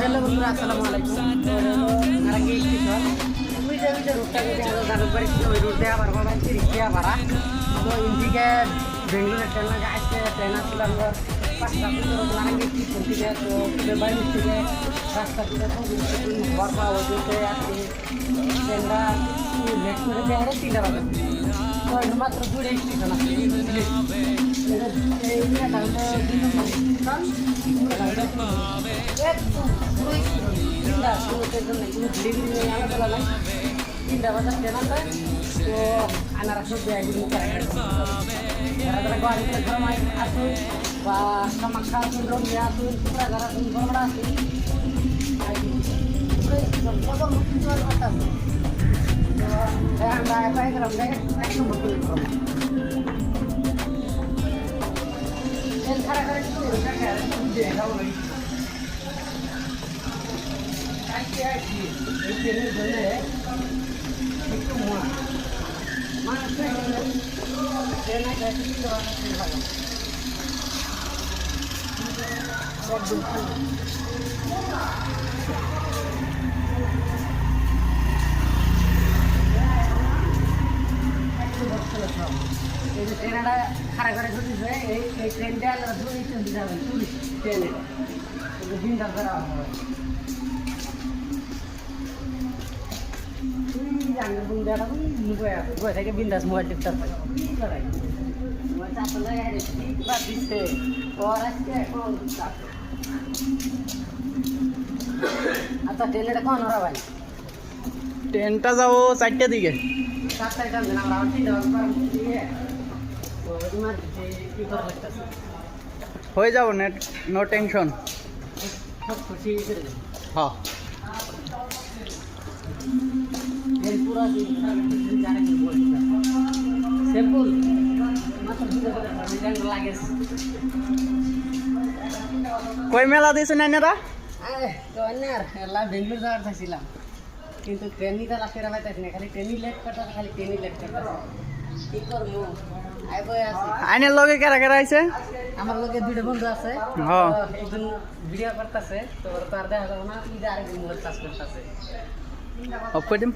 hello বন্ধুরা, আসসালামু আলাইকুম। নারাঙ্গি স্টেশন ওই যে রোডটাকে জানো করে ওই রোড দিয়ে আবার বাবা রিক্সা ভাড়া তো ইন্ডিকে বেঙ্গলোরের ট্রেন লাগে আসছে ট্রেন আসছিল আমরা 5টা নারাঙ্গি স্টেশন থেকে তো বাড়ি থেকে রাস্তা থেকে ঘর পাওয়া যেতে আসছে ট্রেনটা লেট করে দেওয়া 3টা বাজে তো মাত্র 2টা স্টেশন আছে এই নিয়ে তিনটা বাজার ট্রেন আছে তো আনারা সব গাড়িতে ঘরমাই আসুন বা কামাখ্যা আসুন রঙিয়া আসুন শুক্রাগার আসুন বড় আসুন আমরা এপাই গেলাম এক নম্বর খারাপ করে ট্রেনের জন্য একটু মানুষ ট্রেনে ভালো এই যে ট্রেনটা খারাপ করে চলতেছে এই ট্রেনটা চলতে যাবে ট্রেনে দিনটা করা হবে থেকে বিন্দাস মোবাইল টিপতে আচ্ছা ট্রেনটা কখন ওরা ভাই ট্রেনটা যাবো 4টার দিকে। 4টায় টান দেন আমরা 3টা কি করা লাগতেছে হয়ে যাবো নো টেনশন। খুশি হ্যাঁ पूरा जाने की बोलता सिंपल मतलब लागे কই মেলা দিয়েছে নাইনারা তো অন্যার এলা বেঙ্গলোর যাওয়ার চাইছিলাম কিন্তু ট্রেনই তো লাফেরা পাইতেছি না খালি ট্রেনই লেট করতেছে খালি ট্রেনই লেট করতেছে কি করবো আইবো আছে আইনের লগে কারা কারা আইছে আমার লগে দুইটা বন্ধু আছে হ্যাঁ একজন ভিডিও করতেছে তো তার দেখা যাবে না কি আরেকজন মোবাইল কাজ করতেছে অফ করে দিম।